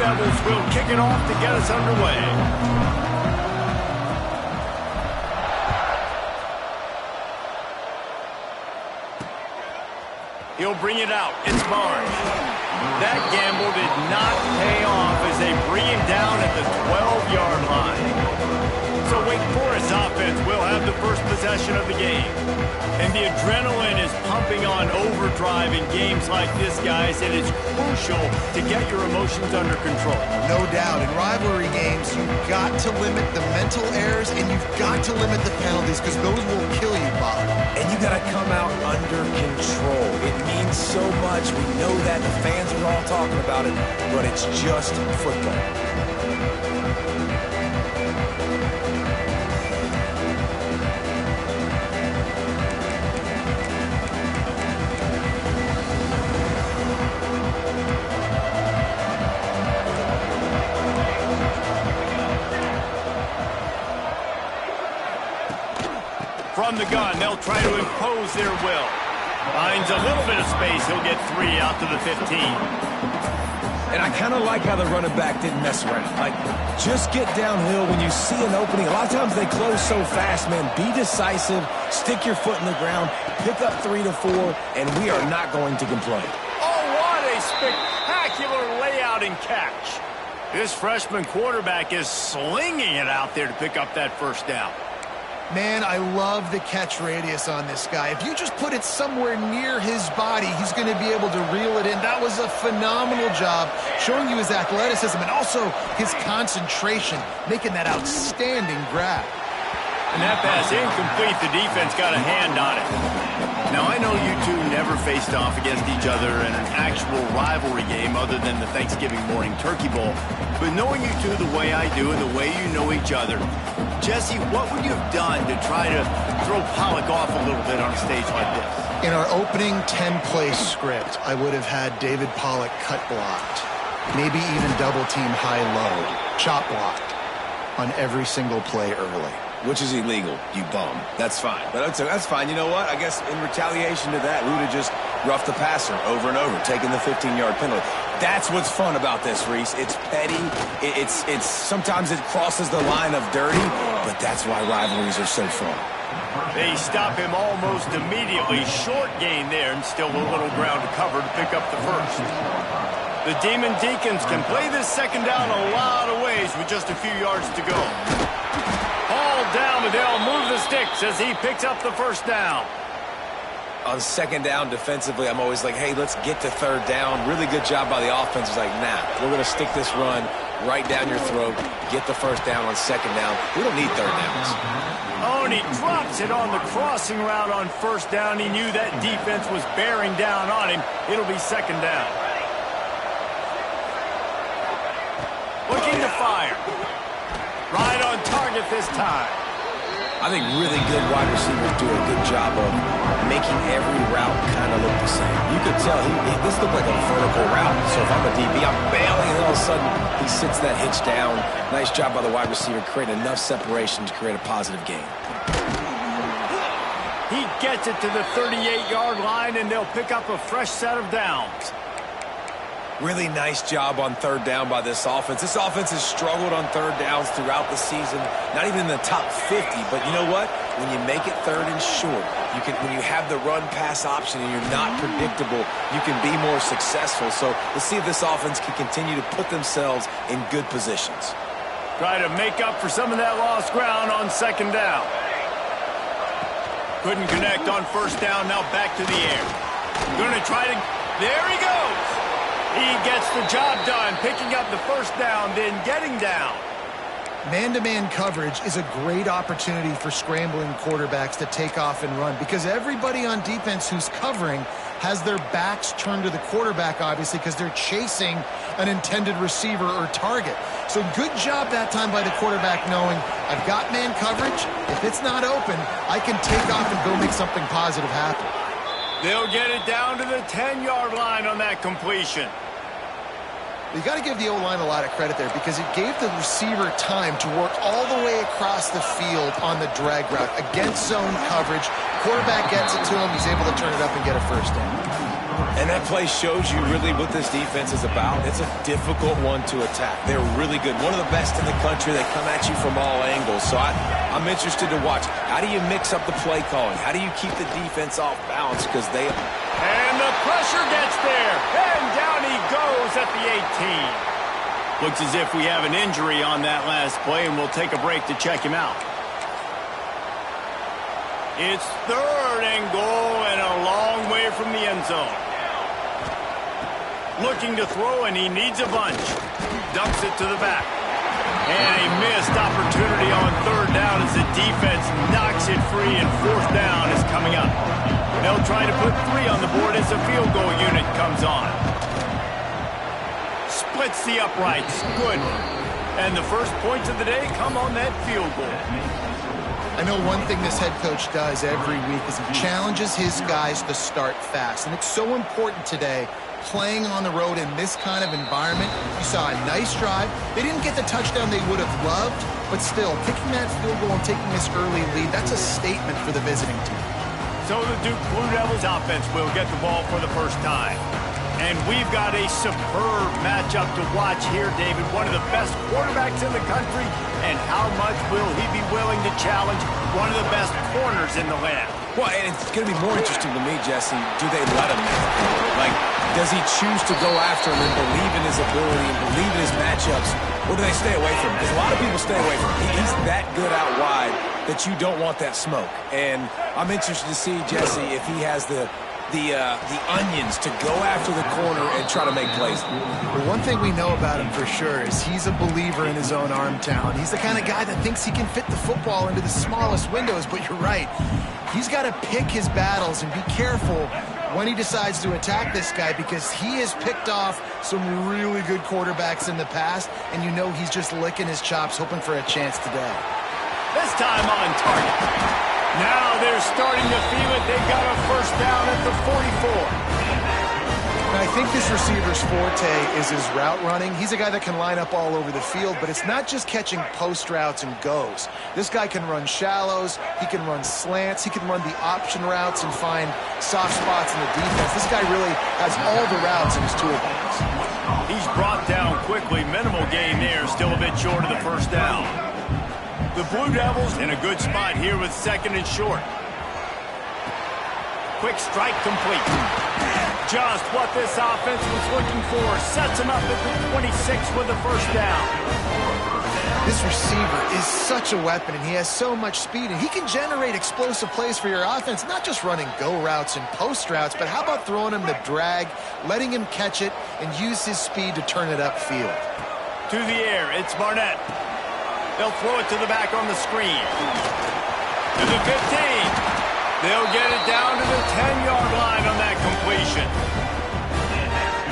Devils will kick it off to get us underway. He'll bring it out. It's Barnes. That gamble did not pay off as they bring him down at the 12-yard line. So Wake Forest offense will have the first possession of the game. And the adrenaline is pumping on overdrive in games like this, guys, and it's crucial to get your emotions under control. No doubt. In rivalry games, you've got to limit the mental errors and you've got to limit the penalties because those will kill you, Bob. And you got to come out under control. It means so much. We know that. The fans are all talking about it, but it's just football. From the gun, they'll try to impose their will. Finds a little bit of space. He'll get 3 out to the 15. And I kind of like how the running back didn't mess around. Like, just get downhill when you see an opening. A lot of times they close so fast, man. Be decisive, stick your foot in the ground, pick up 3 to 4, and we are not going to complain. Oh, what a spectacular layout and catch. This freshman quarterback is slinging it out there to pick up that first down. Man, I love the catch radius on this guy. If you just put it somewhere near his body, he's going to be able to reel it in. That was a phenomenal job showing you his athleticism and also his concentration, making that outstanding grab. And that pass incomplete. The defense got a hand on it. Now, I know you two never faced off against each other in an actual rivalry game other than the Thanksgiving morning Turkey Bowl. But knowing you two the way I do and the way you know each other, Jesse, what would you have done to try to throw Pollock off a little bit on a stage like this? In our opening 10-play script, I would have had David Pollock cut blocked, maybe even double-team high-low, chop blocked on every single play early. Which is illegal, you bum. That's fine. But that's fine. You know what? I guess in retaliation to that, we would have just roughed the passer over and over, taking the 15-yard penalty. That's what's fun about this, Reese. It's petty. It's sometimes it crosses the line of dirty, but that's why rivalries are so fun. They stop him almost immediately. Short gain there and still a little ground to cover to pick up the first. The Demon Deacons can play this second down a lot of ways with just a few yards to go. Ball down, but they'll move the sticks as he picks up the first down. On second down defensively, I'm always like, hey, let's get to third down. Really good job by the offense. It's like, nah, we're going to stick this run right down your throat, get the first down on second down. We don't need third downs. Oh, and he drops it on the crossing route on first down. He knew that defense was bearing down on him. It'll be second down. Looking to fire. Right on target this time. I think really good wide receivers do a good job of making every route kind of look the same. You could tell this looked like a vertical route. So if I'm a DB, I'm bailing, and all of a sudden he sits that hitch down. Nice job by the wide receiver, creating enough separation to create a positive gain. He gets it to the 38-yard line, and they'll pick up a fresh set of downs. Really nice job on third down by this offense. This offense has struggled on third downs throughout the season. Not even in the top 50, but you know what? When you make it third and short, when you have the run-pass option and you're not predictable, you can be more successful. So let's see if this offense can continue to put themselves in good positions. Try to make up for some of that lost ground on second down. Couldn't connect on first down, now back to the air. Gonna try to... There he goes! He gets the job done, picking up the first down, then getting down. Man-to-man coverage is a great opportunity for scrambling quarterbacks to take off and run because everybody on defense who's covering has their backs turned to the quarterback, obviously, because they're chasing an intended receiver or target. So good job that time by the quarterback knowing, I've got man coverage. If it's not open, I can take off and go make something positive happen. They'll get it down to the 10-yard line on that completion. You got to give the O-line a lot of credit there because it gave the receiver time to work all the way across the field on the drag route against zone coverage. Quarterback gets it to him. He's able to turn it up and get a first down. And that play shows you really what this defense is about. It's a difficult one to attack. They're really good. One of the best in the country. They come at you from all angles. So I'm interested to watch. How do you mix up the play calling? How do you keep the defense off balance? Because they... And the pressure gets there. And down he goes at the 18. Looks as if we have an injury on that last play, and we'll take a break to check him out. It's 3rd and goal and a long way from the end zone. Looking to throw, and he needs a bunch. Dumps it to the back. And a missed opportunity on 3rd down as the defense knocks it free, and 4th down is coming up. They'll try to put 3 on the board as the field goal unit comes on. Splits the uprights. Good. And the first points of the day come on that field goal. I know one thing this head coach does every week is he challenges his guys to start fast. And it's so important today, playing on the road in this kind of environment. You saw a nice drive. They didn't get the touchdown they would have loved, but still, kicking that field goal and taking this early lead, that's a statement for the visiting team. So the Duke Blue Devils offense will get the ball for the first time. And we've got a superb matchup to watch here, David. One of the best quarterbacks in the country. And how much will he be willing to challenge one of the best corners in the land? Well, and it's going to be more interesting to me, Jesse. Do they let him in? Like, does he choose to go after him and believe in his ability and believe in his matchups? Or do they stay away from him? Because a lot of people stay away from him. He's that good out wide that you don't want that smoke. And I'm interested to see, Jesse, if he has the onions to go after the corner and try to make plays. Well, one thing we know about him for sure is he's a believer in his own arm talent. He's the kind of guy that thinks he can fit the football into the smallest windows, but you're right. He's got to pick his battles and be careful when he decides to attack this guy, because he has picked off some really good quarterbacks in the past, and you know he's just licking his chops, hoping for a chance today. This time on target. Now they're starting to feel it. They've got a first down at the 44. And I think this receiver's forte is his route running. He's a guy that can line up all over the field, but it's not just catching post routes and goes. This guy can run shallows, he can run slants, he can run the option routes and find soft spots in the defense. This guy really has all the routes in his toolbox. He's brought down quickly. Minimal gain there, still a bit short of the first down. The Blue Devils in a good spot here with 2nd and short. Quick strike complete. Just what this offense was looking for. Sets him up at the 26 with the first down. This receiver is such a weapon, and he has so much speed, and he can generate explosive plays for your offense, not just running go routes and post routes, but how about throwing him the drag, letting him catch it, and use his speed to turn it upfield. To the air, it's Barnett. They'll throw it to the back on the screen. To the 15. They'll get it down to the 10-yard line on that completion.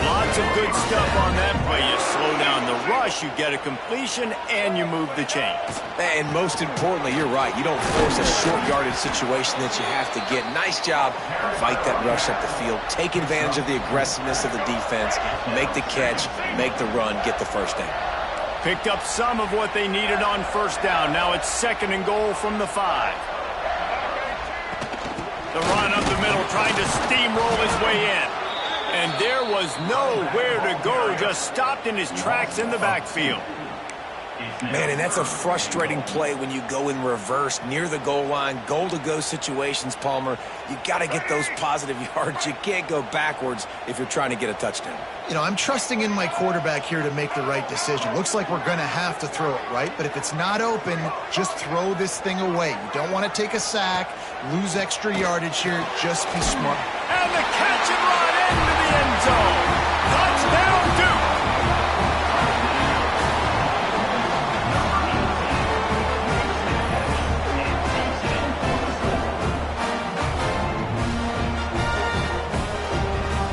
Lots of good stuff on that play. You slow down the rush, you get a completion, and you move the chains. And most importantly, you're right. You don't force a short yardage situation that you have to get. Nice job. Invite that rush up the field. Take advantage of the aggressiveness of the defense. Make the catch, make the run, get the first down. Picked up some of what they needed on first down. Now it's 2nd and goal from the 5. The run up the middle, trying to steamroll his way in. And there was nowhere to go, just stopped in his tracks in the backfield. Man, and that's a frustrating play when you go in reverse near the goal line, goal-to-go situations, Palmer. You got to get those positive yards. You can't go backwards if you're trying to get a touchdown. You know, I'm trusting in my quarterback here to make the right decision. Looks like we're going to have to throw it, right? But if it's not open, just throw this thing away. You don't want to take a sack, lose extra yardage here. Just be smart. And the catch and run into the end zone. Touchdown, Duke.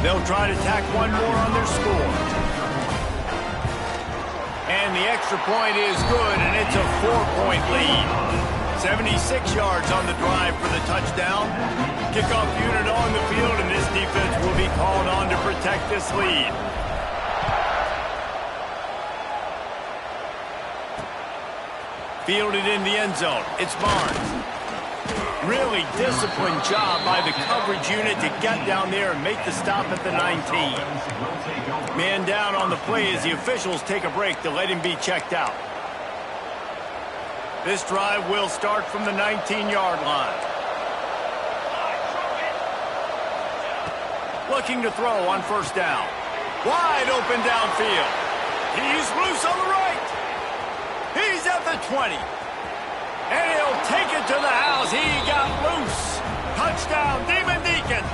They'll try to tack one more on their score. And the extra point is good, and it's a 4-point lead. 76 yards on the drive for the touchdown. Kickoff unit on the field, and this defense will be called on to protect this lead. Fielded in the end zone. It's Barnes. Really disciplined job by the coverage unit to get down there and make the stop at the 19. Man down on the play as the officials take a break to let him be checked out. This drive will start from the 19-yard line. Looking to throw on first down. Wide open downfield. He's loose on the right. He's at the 20. And he'll take it to the house. He got loose. Touchdown, Demon Deacons.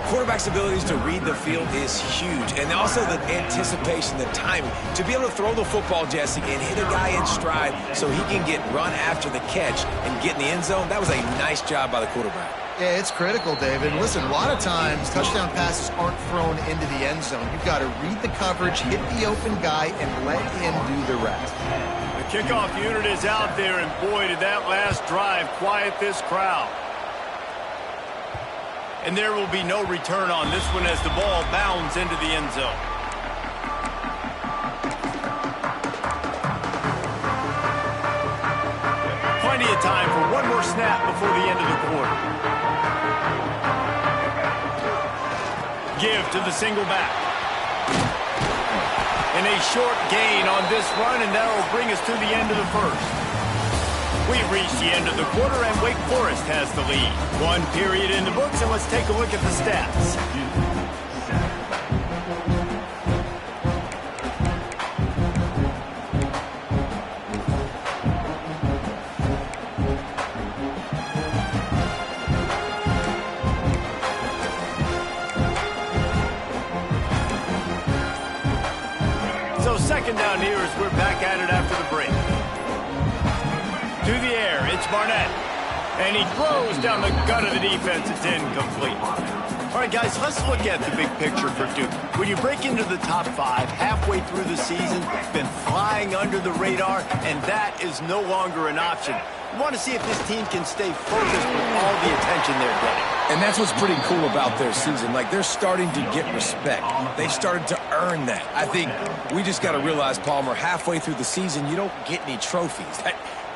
Quarterback's abilities to read the field is huge. And also the anticipation, the timing. To be able to throw the football, Jesse, and hit a guy in stride so he can get run after the catch and get in the end zone, that was a nice job by the quarterback. Yeah, it's critical, David. Listen, a lot of times touchdown passes aren't thrown into the end zone. You've got to read the coverage, hit the open guy, and let him do the rest. The kickoff unit is out there, and boy, did that last drive quiet this crowd. And there will be no return on this one as the ball bounds into the end zone. Plenty of time for one more snap before the end of the quarter. Give to the single back. And a short gain on this run, and that will bring us to the end of the first. We've reached the end of the quarter, and Wake Forest has the lead. One period in the books, and let's take a look at the stats. So second down here as we're back at it after the break. To the air, it's Barnett. And he throws down the gut of the defense. It's incomplete. All right, guys, let's look at the big picture for Duke. When you break into the top 5 halfway through the season, been flying under the radar, and that is no longer an option. You want to see if this team can stay focused with all the attention they're getting. And that's what's pretty cool about their season. Like, they're starting to get respect. They've started to earn that. I think we just got to realize, Palmer, halfway through the season, you don't get any trophies.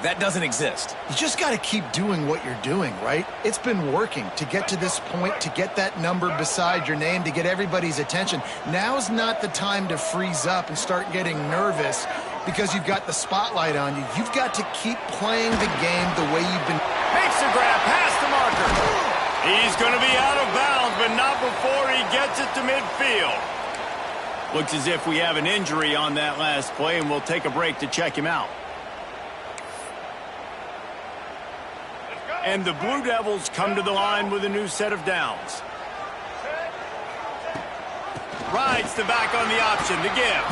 That doesn't exist. You just got to keep doing what you're doing, right? It's been working to get to this point, to get that number beside your name, to get everybody's attention. Now's not the time to freeze up and start getting nervous because you've got the spotlight on you. You've got to keep playing the game the way you've been. Makes a grab past the marker. He's going to be out of bounds, but not before he gets it to midfield. Looks as if we have an injury on that last play, and we'll take a break to check him out. And the Blue Devils come to the line with a new set of downs. Rides the back on the option to give.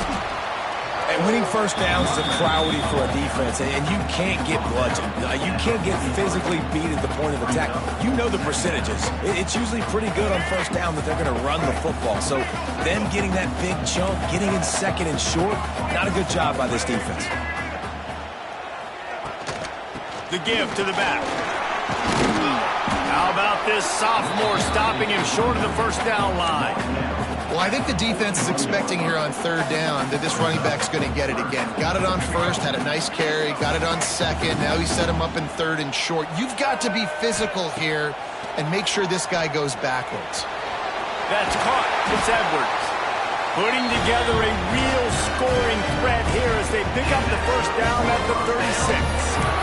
And winning first downs is a priority for a defense, and you can't get bludgeoned. You can't get physically beat at the point of attack. You know the percentages. It's usually pretty good on first down that they're going to run the football. So them getting that big chunk, getting in second and short, not a good job by this defense. The give to the back. How about this sophomore stopping him short of the first down line? Well, I think the defense is expecting here on third down that this running back's going to get it again. Got it on first, had a nice carry, got it on second. Now he set him up in third and short. You've got to be physical here and make sure this guy goes backwards. That's caught. It's Edwards. Putting together a real scoring threat here as they pick up the first down at the 36.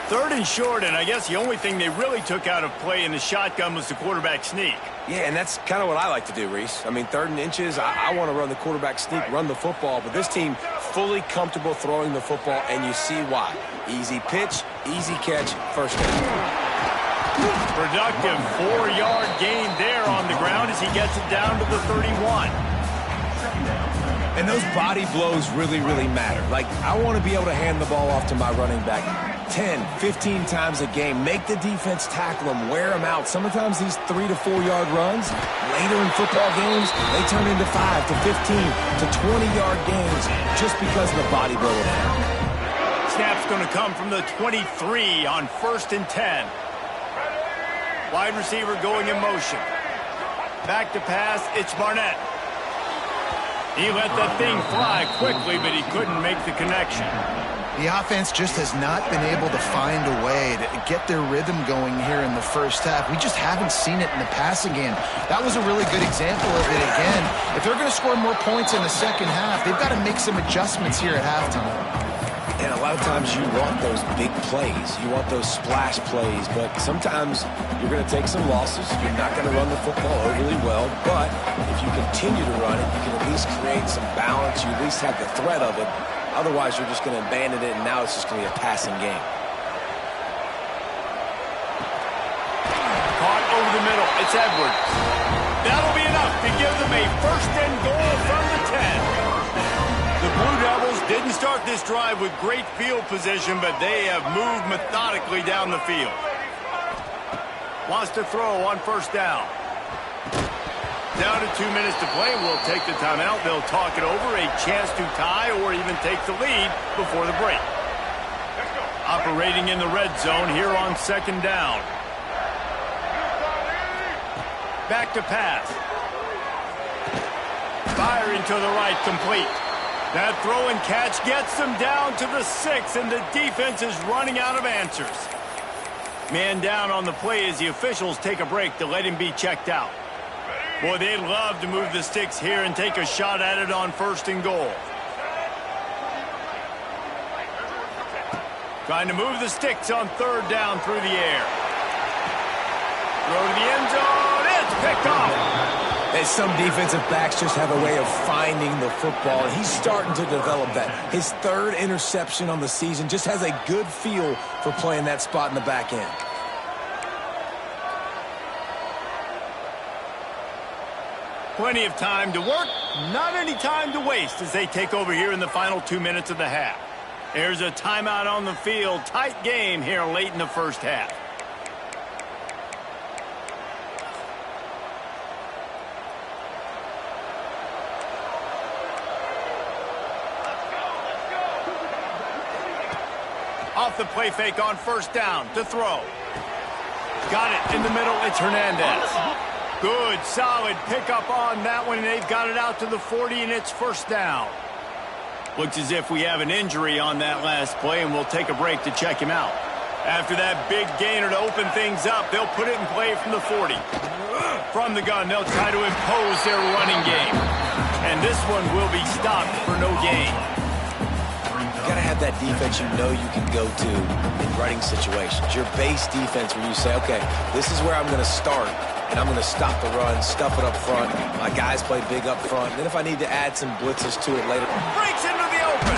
Third and short, and I guess the only thing they really took out of play in the shotgun was the quarterback sneak. Yeah, and that's kind of what I like to do, Reese. I mean, 3rd and inches, I want to run the quarterback sneak, run the football, but this team fully comfortable throwing the football, and you see why. Easy pitch, easy catch, first down. Productive 4-yard gain there on the ground as he gets it down to the 31. And those body blows really, really matter. Like, I want to be able to hand the ball off to my running back 10, 15 times a game. Make the defense tackle them, wear them out. Sometimes these 3 to 4 yard runs, later in football games, they turn into 5 to 15 to 20-yard gains just because of the body blow of that. Snap's going to come from the 23 on 1st and 10. Wide receiver going in motion. Back to pass, it's Barnett. He let that thing fly quickly, but he couldn't make the connection. The offense just has not been able to find a way to get their rhythm going here in the first half. We just haven't seen it in the passing game. That was a really good example of it again. If they're going to score more points in the second half, they've got to make some adjustments here at halftime. And a lot of times you want those big plays. You want those splash plays. But sometimes you're going to take some losses. You're not going to run the football overly well. But if you continue to run it, you can at least create some balance. You at least have the threat of it. Otherwise, you're just going to abandon it, and now it's just going to be a passing game. Caught over the middle. It's Edwards. That'll be enough to give them a first and goal from the 10. The Blue Devils didn't start this drive with great field position, but they have moved methodically down the field. Wants to throw on first down. Down to 2 minutes to play. We'll take the timeout. They'll talk it over. A chance to tie or even take the lead before the break. Operating in the red zone here on second down. Back to pass. Firing to the right, complete. That throw and catch gets them down to the 6, and the defense is running out of answers. Man down on the play as the officials take a break to let him be checked out. Boy, they'd love to move the sticks here and take a shot at it on first and goal. Trying to move the sticks on third down through the air. Throw to the end zone. It's picked off. And some defensive backs just have a way of finding the football, and he's starting to develop that. His third interception on the season, just has a good feel for playing that spot in the back end. Plenty of time to work, not any time to waste as they take over here in the final 2 minutes of the half. There's a timeout on the field. Tight game here late in the first half. Off the play fake on first down to throw. Got it in the middle. It's Hernandez. Good, solid pickup on that one, and they've got it out to the 40, and it's first down. Looks as if we have an injury on that last play, and we'll take a break to check him out. After that big gainer to open things up, they'll put it in play from the 40. From the gun, they'll try to impose their running game. And this one will be stopped for no gain. You got to have that defense you know you can go to in running situations. Your base defense where you say, okay, this is where I'm going to start. And I'm going to stop the run, stuff it up front. My guys play big up front. And then if I need to add some blitzes to it later. Breaks into the open.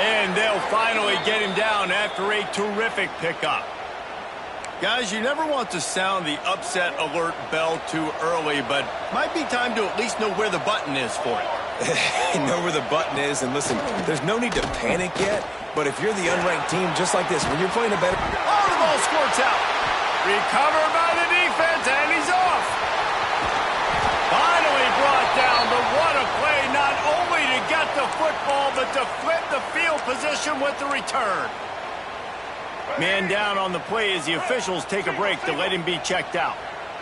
And they'll finally get him down after a terrific pickup. Guys, you never want to sound the upset alert bell too early, but might be time to at least know where the button is for it. Know where the button is. And listen, there's no need to panic yet. But if you're the unranked team, just like this, when you're playing a better... Oh, the ball squirts out. Recovered by the defense, and he's off. Finally brought down, but what a play, not only to get the football, but to flip the field position with the return. Man down on the play as the officials take a break to let him be checked out.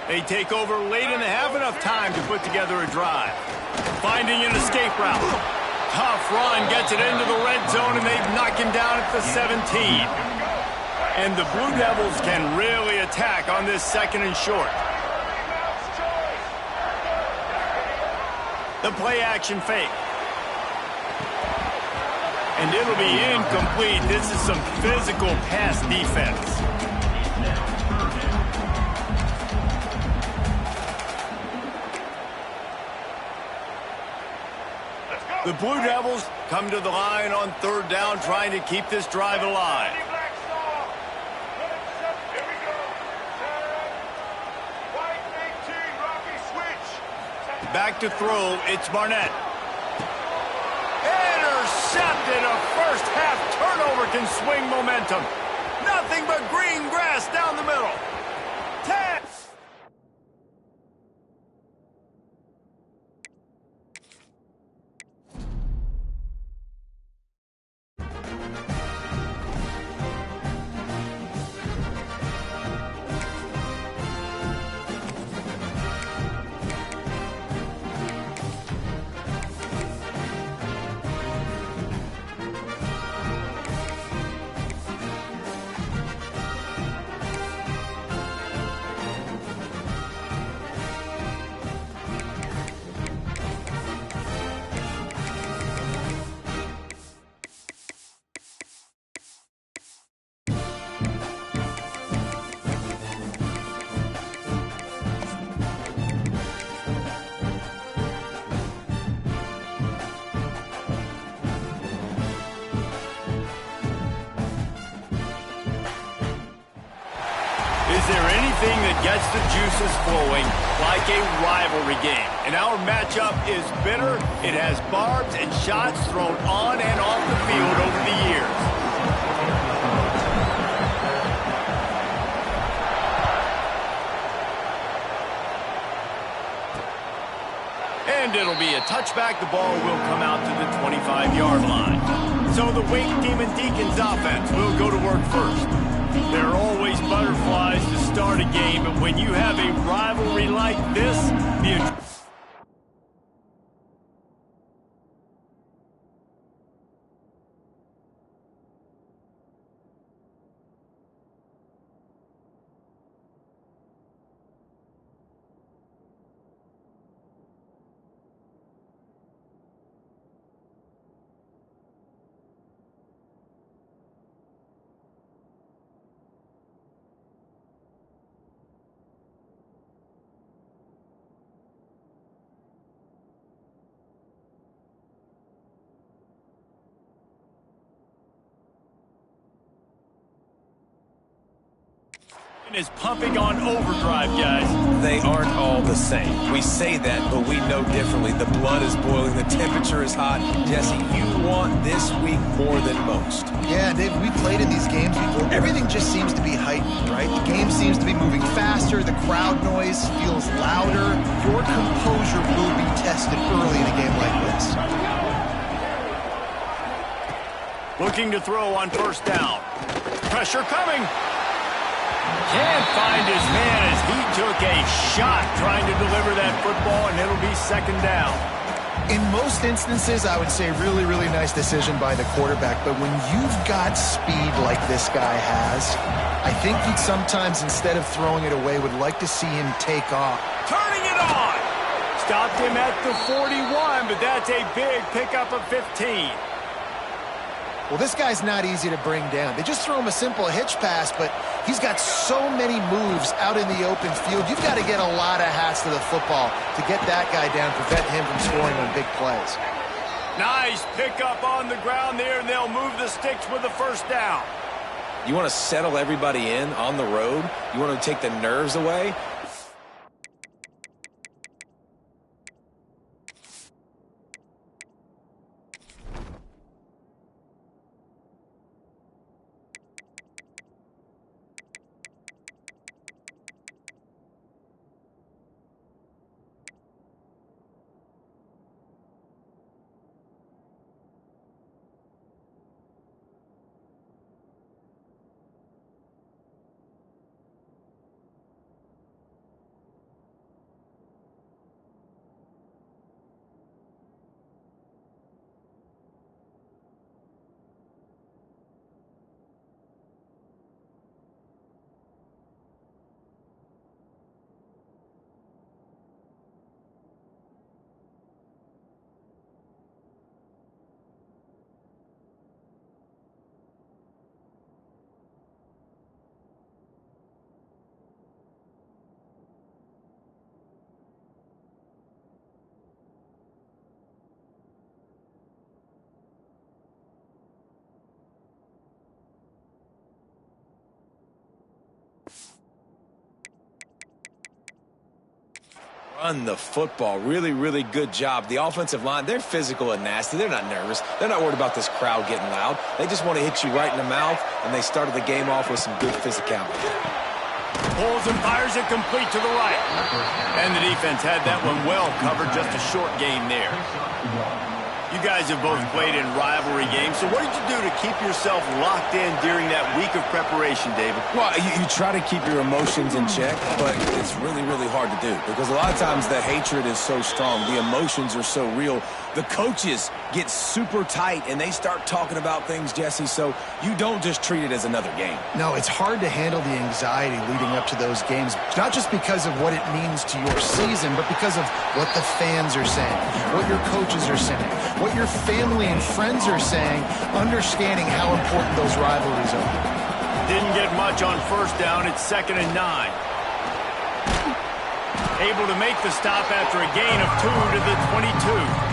They take over late in the half, enough time to put together a drive. Finding an escape route. Tough run, gets it into the red zone, and they knock him down at the 17. And the Blue Devils can really attack on this second and short. The play action fake. And it'll be incomplete. This is some physical pass defense. The Blue Devils come to the line on third down, trying to keep this drive alive. Back to throw, it's Barnett. Intercepted, a first half turnover can swing momentum. Nothing but green grass down the middle. 10. anything that gets the juices flowing, like a rivalry game. And our matchup is bitter. It has barbs and shots thrown on and off the field over the years. And it'll be a touchback. The ball will come out to the 25-yard line. So the Wake Demon Deacons offense will go to work first. There are always butterflies to start a game, but when you have a rivalry like this, is pumping on overdrive, guys. They aren't all the same. We say that, but we know differently. The blood is boiling. The temperature is hot. Jesse, you want this week more than most. Yeah, Dave, we played in these games before. Everything just seems to be heightened, right? The game seems to be moving faster. The crowd noise feels louder. Your composure will be tested early in a game like this. Looking to throw on first down. Pressure coming. Can't find his man as he took a shot trying to deliver that football, and it'll be second down. In most instances, I would say really, really nice decision by the quarterback. But when you've got speed like this guy has, I think he'd sometimes, instead of throwing it away, would like to see him take off. Turning it on. Stopped him at the 41, but that's a big pickup of 15. Well, this guy's not easy to bring down. They just throw him a simple hitch pass, but he's got so many moves out in the open field. You've got to get a lot of hats to the football to get that guy down, prevent him from scoring on big plays. Nice pickup on the ground there, and they'll move the sticks with the first down. You want to settle everybody in on the road? You want to take the nerves away? Run the football. Really, really good job. The offensive line, they're physical and nasty. They're not nervous. They're not worried about this crowd getting loud. They just want to hit you right in the mouth, and they started the game off with some good physicality. Pulls and fires it complete to the right. And the defense had that one well covered. Just a short gain there. You guys have both played in rivalry games, so what did you do to keep yourself locked in during that week of preparation, David? Well, you try to keep your emotions in check, but it's really, really hard to do because a lot of times the hatred is so strong. The emotions are so real. The coaches get super tight, and they start talking about things, Jesse, so you don't just treat it as another game. No, it's hard to handle the anxiety leading up to those games, not just because of what it means to your season, but because of what the fans are saying, what your coaches are saying, what your family and friends are saying, understanding how important those rivalries are. Didn't get much on first down. It's 2nd and 9. Able to make the stop after a gain of 2 to the 22.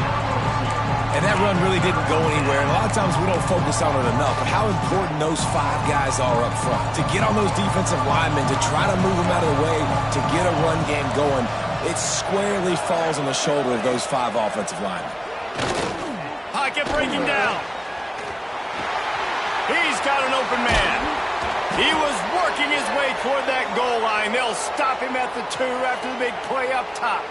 And that run really didn't go anywhere. And a lot of times we don't focus on it enough. But how important those 5 guys are up front. To get on those defensive linemen, to try to move them out of the way, to get a run game going, it squarely falls on the shoulder of those 5 offensive linemen. Pocket breaking down. He's got an open man. He was working his way toward that goal line. They'll stop him at the 2 after the big play up top.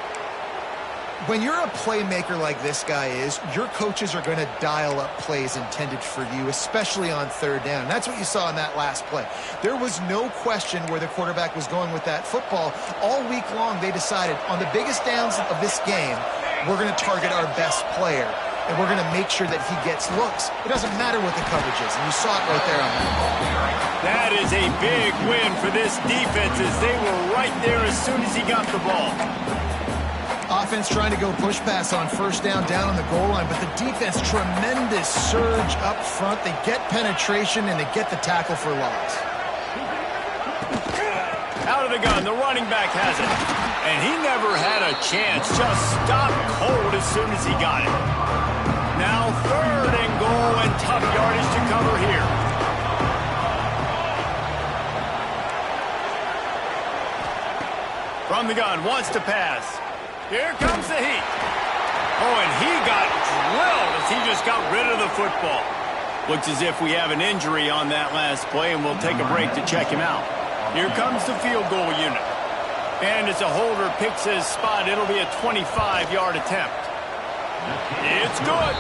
When you're a playmaker like this guy is, your coaches are going to dial up plays intended for you, especially on 3rd down. And that's what you saw in that last play. There was no question where the quarterback was going with that football. All week long, they decided on the biggest downs of this game, we're going to target our best player, and we're going to make sure that he gets looks. It doesn't matter what the coverage is, and you saw it right there on that ball. That is a big win for this defense as they were right there as soon as he got the ball. Offense trying to go push pass on 1st down on the goal line, but the defense, tremendous surge up front. They get penetration, and they get the tackle for loss. Out of the gun, the running back has it. And he never had a chance, just stopped cold as soon as he got it. Now 3rd and goal and tough yardage to cover here. From the gun, wants to pass. Here comes the heat. Oh, and he got drilled as he just got rid of the football. Looks as if we have an injury on that last play, and we'll take a break to check him out. Here comes the field goal unit. And as a holder picks his spot, it'll be a 25-yard attempt. It's good.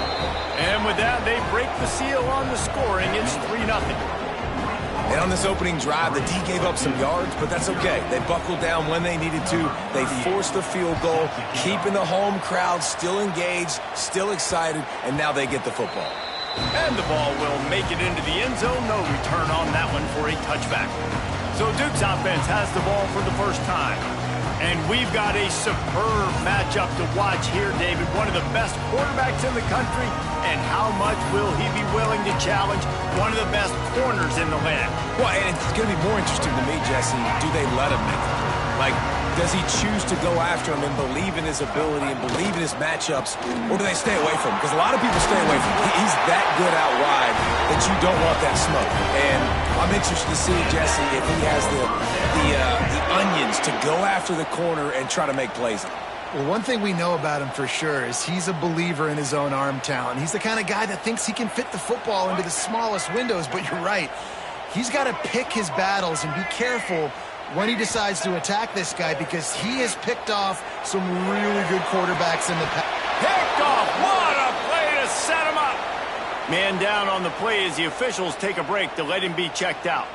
And with that, they break the seal on the scoring. It's 3-0. And on this opening drive, the D gave up some yards, but that's okay. They buckled down when they needed to. They forced the field goal, keeping the home crowd still engaged, still excited, and now they get the football. And the ball will make it into the end zone. No return on that one for a touchback. So Duke's offense has the ball for the first time. And we've got a superb matchup to watch here, David. One of the best quarterbacks in the country. And how much will he be willing to challenge one of the best corners in the land? Well, and it's going to be more interesting to me, Jesse, do they let him make it? Like, does he choose to go after him and believe in his ability and believe in his matchups, or do they stay away from him? Because a lot of people stay away from him. He's that good out wide that you don't want that smoke. And I'm interested to see, Jesse, if he has the onions to go after the corner and try to make plays. Well, one thing we know about him for sure is he's a believer in his own arm talent. He's the kind of guy that thinks he can fit the football into the smallest windows, but you're right. He's got to pick his battles and be careful when he decides to attack this guy, because he has picked off some really good quarterbacks in the past. Picked off! What a play to set him up! Man down on the play as the officials take a break to let him be checked out.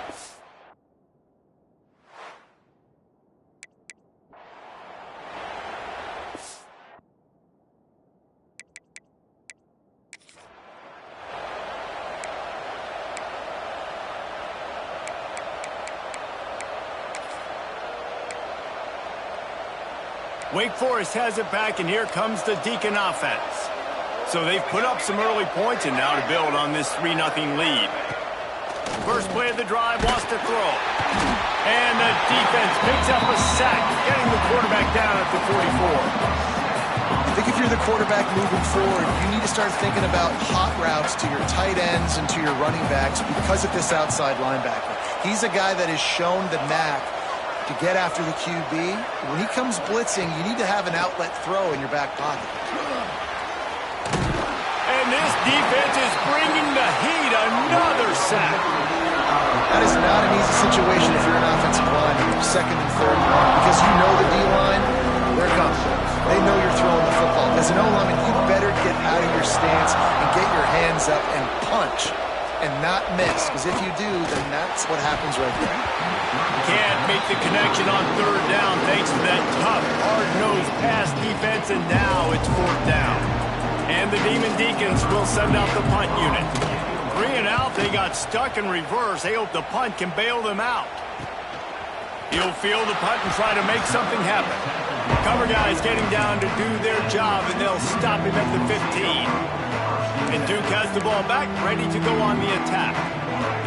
Wake Forest has it back, and here comes the Deacon offense. So they've put up some early points, and now to build on this 3-0 lead. First play of the drive, wants to throw. And the defense picks up a sack, getting the quarterback down at the 44. I think if you're the quarterback moving forward, you need to start thinking about hot routes to your tight ends and to your running backs because of this outside linebacker. He's a guy that has shown the knack to get after the QB. When he comes blitzing, you need to have an outlet throw in your back pocket. And this defense is bringing the heat. Another sack. That is not an easy situation if you're an offensive lineman, 2nd and 3rd, because you know the D-line, they're coming. They know you're throwing the football. As an O-lineman, you better get out of your stance and get your hands up and punch and not miss, because if you do, then that's what happens right there. Can't make the connection on 3rd down thanks to that tough, hard-nosed pass defense, and now it's 4th down. And the Demon Deacons will send out the punt unit. 3 and out, they got stuck in reverse. They hope the punt can bail them out. He'll field the punt and try to make something happen. Cover guys getting down to do their job, and they'll stop him at the 15. And Duke has the ball back, ready to go on the attack.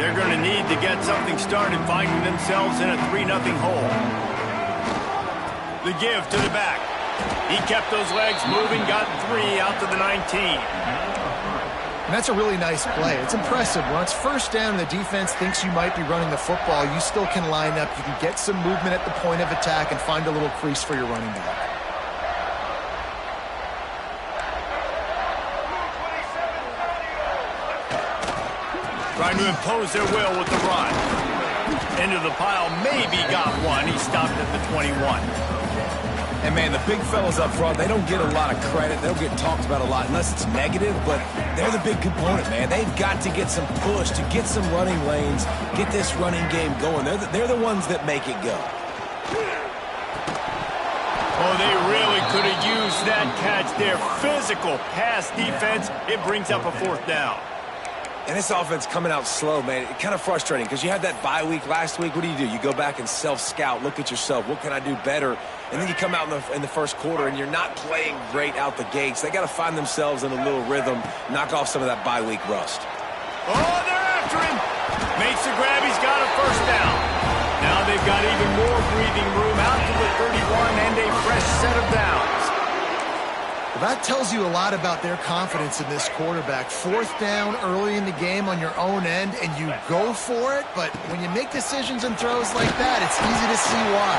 They're going to need to get something started, finding themselves in a 3-0 hole. The give to the back. He kept those legs moving, got 3 out to the 19. And that's a really nice play. It's impressive. When it's first down and the defense thinks you might be running the football, you still can line up. You can get some movement at the point of attack and find a little crease for your running back. Trying to impose their will with the run. Into the pile, maybe got one. He stopped at the 21. And, man, the big fellas up front, they don't get a lot of credit. They don't get talked about a lot unless it's negative, but they're the big component, man. They've got to get some push, to get some running lanes, get this running game going. They're the ones that make it go. Oh, they really could have used that catch there. Physical pass defense. It brings up a 4th down. And this offense coming out slow, man. It's kind of frustrating because you had that bye week last week. What do? You go back and self-scout, look at yourself. What can I do better? And then you come out in the first quarter and you're not playing great out the gates. They got to find themselves in a little rhythm, knock off some of that bye week rust. Oh, they're after him. Makes the grab. He's got a 1st down. Now they've got even more breathing room out to the 31 and a fresh set of downs. Well, that tells you a lot about their confidence in this quarterback. 4th down early in the game on your own end, and you go for it, but when you make decisions and throws like that, it's easy to see why.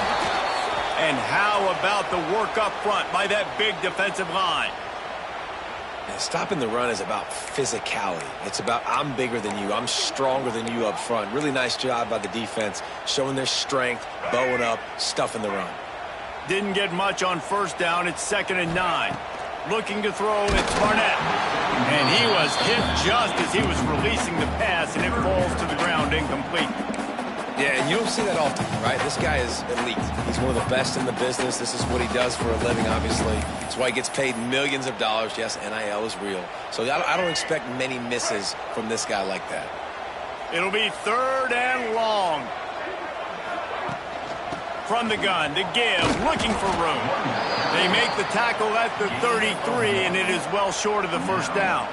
And how about the work up front by that big defensive line? And stopping the run is about physicality. It's about I'm bigger than you, I'm stronger than you up front. Really nice job by the defense, showing their strength, bowing up, stuffing the run. Didn't get much on 1st down. It's 2nd and 9. Looking to throw, it's Barnett. And he was hit just as he was releasing the pass, and it falls to the ground incomplete. Yeah, and you don't see that often, right? This guy is elite. He's one of the best in the business. This is what he does for a living, obviously. That's why he gets paid millions of dollars. Yes, NIL is real. So I don't expect many misses from this guy like that. It'll be 3rd and long. From the gun, the give, looking for room. They make the tackle at the 33, and it is well short of the 1st down.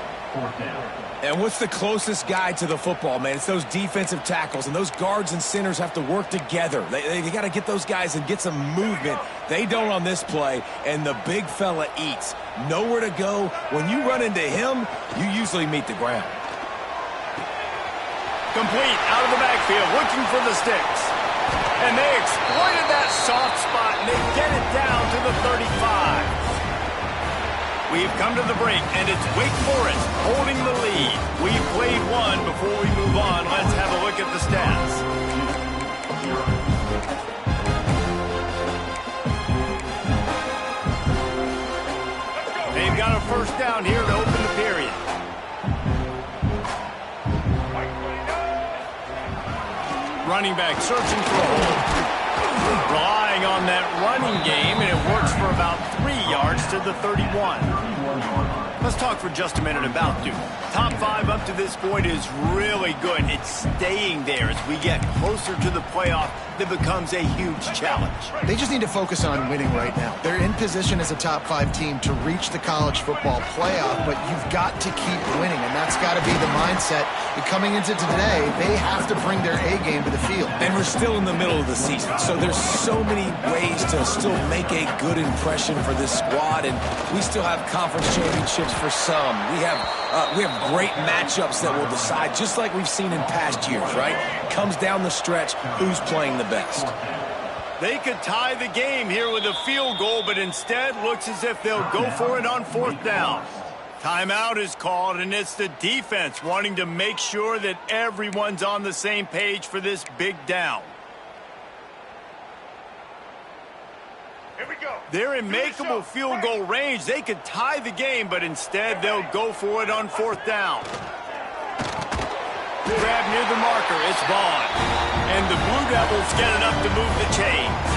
And what's the closest guy to the football, man? It's those defensive tackles, and those guards and centers have to work together. They got to get those guys and get some movement. They don't on this play, and the big fella eats. Nowhere to go. When you run into him, you usually meet the ground. Complete, out of the backfield, looking for the sticks. And they exploited that soft spot, and they get it down to the 35. We've come to the break, and it's Wake Forest holding the lead. We've played one. Before we move on, let's have a look at the stats. They've got a 1st down here to open the period. Running back searching for a hole. Relying on that running game, and it works for about 3 yards to the 31. Let's talk for just a minute about Duke. Top 5 up to this point is really good. It's staying there as we get closer to the playoff. That becomes a huge challenge. They just need to focus on winning right now. They're in position as a top 5 team to reach the college football playoff, but you've got to keep winning, and that's got to be the mindset. And coming into today, they have to bring their A game to the field. And we're still in the middle of the season, so there's so many ways to still make a good impression for this squad, and we still have conference championships for some. We have great matchups that will decide, just like we've seen in past years, right? Comes down the stretch, who's playing the best. They could tie the game here with a field goal, but instead looks as if they'll go for it on 4th down. Timeout is called, and it's the defense wanting to make sure that everyone's on the same page for this big down. Here we go. They're in makeable field goal range. They could tie the game, but instead they'll go for it on 4th down. Grab near the marker. It's Vaughn. And the Blue Devils get it up to move the chains.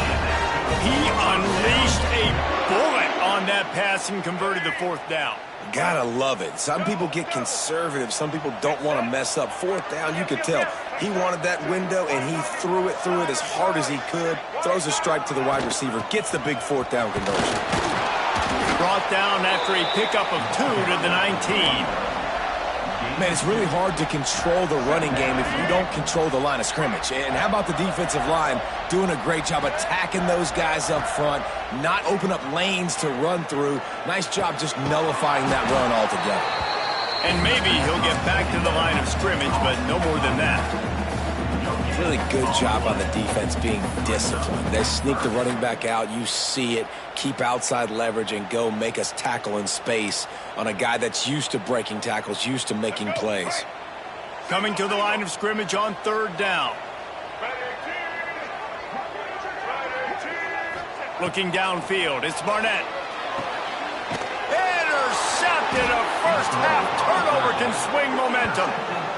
He unleashed a bullet on that pass and converted the 4th down. Gotta love it. Some people get conservative. Some people don't want to mess up. 4th down, you could tell. He wanted that window, and he threw it as hard as he could. Throws a stripe to the wide receiver. Gets the big 4th down conversion. Brought down after a pickup of 2 to the 19. Man, it's really hard to control the running game if you don't control the line of scrimmage. And how about the defensive line doing a great job attacking those guys up front, not open up lanes to run through. Nice job just nullifying that run altogether. And maybe he'll get back to the line of scrimmage, but no more than that. Really good job on the defense being disciplined. They sneak the running back out. You see it. Keep outside leverage and go make us tackle in space on a guy that's used to breaking tackles, used to making plays. Coming to the line of scrimmage on 3rd down. Looking downfield, it's Barnett. Intercepted. A first half turnover can swing momentum.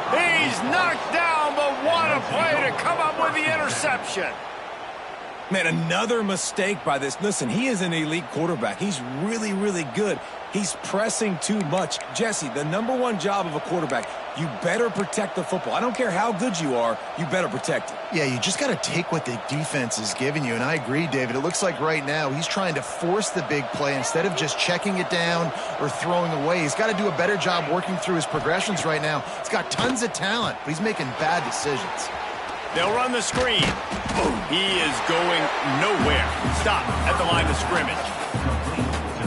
He's knocked down, but what a play to come up with the interception. Man, another mistake by this. Listen, he is an elite quarterback. He's really, really good. He's pressing too much. Jesse, the #1 job of a quarterback, you better protect the football. I don't care how good you are, you better protect it. Yeah, you just got to take what the defense is giving you, and I agree, David. It looks like right now he's trying to force the big play instead of just checking it down or throwing away. He's got to do a better job working through his progressions right now. He's got tons of talent, but he's making bad decisions. They'll run the screen. He is going nowhere. Stop at the line of scrimmage.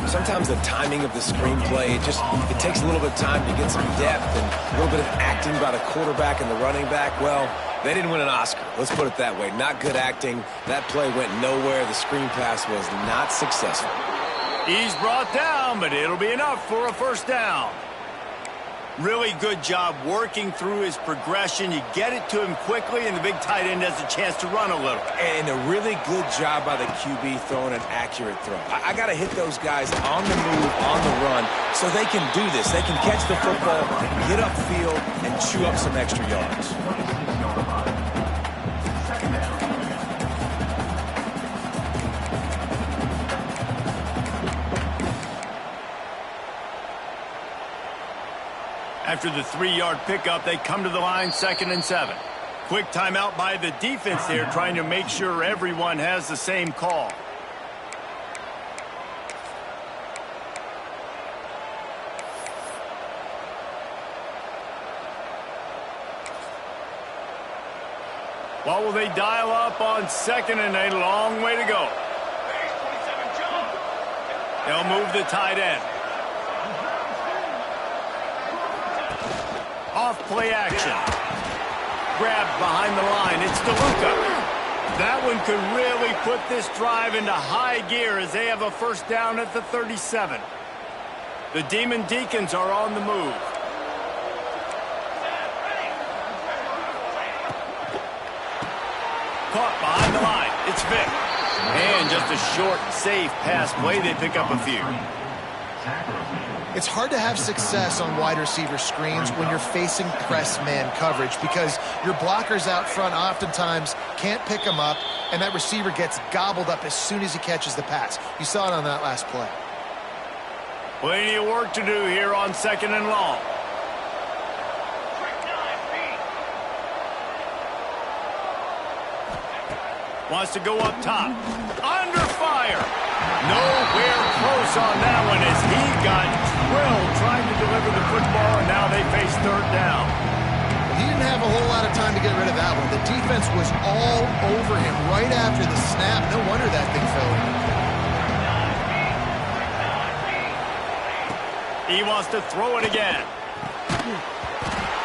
Sometimes the timing of the screenplay, it takes a little bit of time to get some depth and a little bit of acting by the quarterback and the running back. Well, they didn't win an Oscar. Let's put it that way. Not good acting. That play went nowhere. The screen pass was not successful. He's brought down, but it'll be enough for a 1st down. Really good job working through his progression. You get it to him quickly, and the big tight end has a chance to run a little. And a really good job by the QB throwing an accurate throw. I got to hit those guys on the move, on the run, so they can do this. They can catch the football, get upfield, and chew up some extra yards. After the 3-yard pickup, they come to the line 2nd and 7. Quick timeout by the defense there, trying to make sure everyone has the same call. What will they dial up on 2nd and 8? A long way to go. They'll move the tight end. Off play action. Grabbed behind the line. It's DeLuca. That one could really put this drive into high gear as they have a 1st down at the 37. The Demon Deacons are on the move. Caught behind the line. It's Vick. And just a short, safe pass play. They pick up a few. It's hard to have success on wide receiver screens when you're facing press man coverage because your blockers out front oftentimes can't pick them up, and that receiver gets gobbled up as soon as he catches the pass. You saw it on that last play. Plenty of work to do here on 2nd and long. Wants to go up top. Under fire. Nowhere close on that one as he got drilled trying to deliver the football, and now they face 3rd down. He didn't have a whole lot of time to get rid of that one. The defense was all over him right after the snap. No wonder that thing fell in. He wants to throw it again.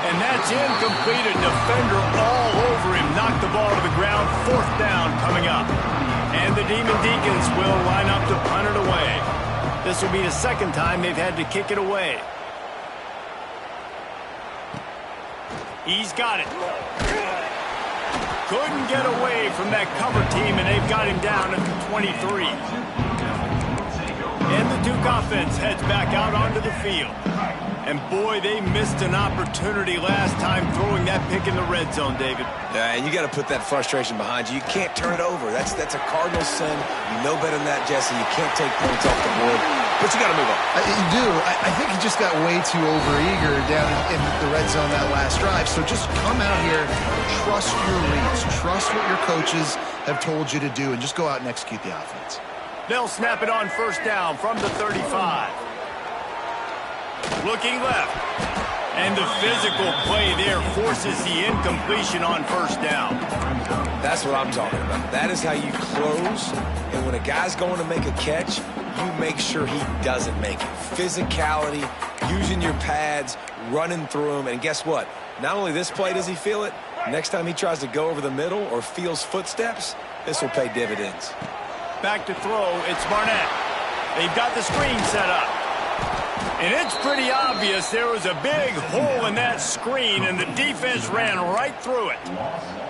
And that's incomplete. A defender all over him. Knocked the ball to the ground. 4th down coming up. And the Demon Deacons will line up to punt it away. This will be the 2nd time they've had to kick it away. He's got it. Couldn't get away from that cover team, and they've got him down at the 23. And the Duke offense heads back out onto the field. And boy, they missed an opportunity last time throwing that pick in the red zone, David. Yeah, and you got to put that frustration behind you. You can't turn it over. That's a cardinal sin. You know better than that, Jesse. You can't take points off the board. But you got to move on. You do. I think he just got way too overeager down in the red zone that last drive. So just come out here, trust your reads, trust what your coaches have told you to do, and just go out and execute the offense. They'll snap it on 1st down from the 35. Looking left. And the physical play there forces the incompletion on first down. That's what I'm talking about. That is how you close. And when a guy's going to make a catch, you make sure he doesn't make it. Physicality, using your pads, running through him. And guess what? Not only this play does he feel it, next time he tries to go over the middle or feels footsteps, this will pay dividends. Back to throw, it's Barnett. They've got the screen set up. And it's pretty obvious there was a big hole in that screen, and the defense ran right through it.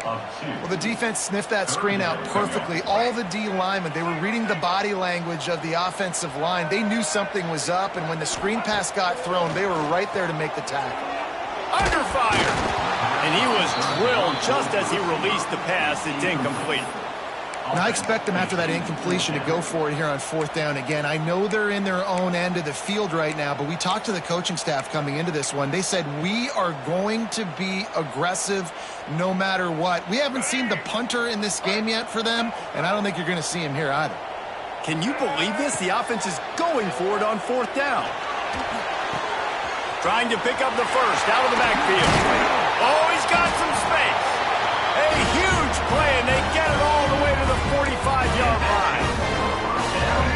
Well, the defense sniffed that screen out perfectly. All the D linemen, they were reading the body language of the offensive line. They knew something was up, and when the screen pass got thrown, they were right there to make the tackle. Under fire! And he was drilled just as he released the pass. It's incomplete. And I expect them after that incompletion to go for it here on fourth down again. I know they're in their own end of the field right now, but we talked to the coaching staff coming into this one. They said, we are going to be aggressive no matter what. We haven't seen the punter in this game yet for them, and I don't think you're going to see him here either. Can you believe this? The offense is going for it on fourth down. Trying to pick up the first out of the backfield. Oh, he's got some space. A huge play, and they get it all the way to the 45-yard line.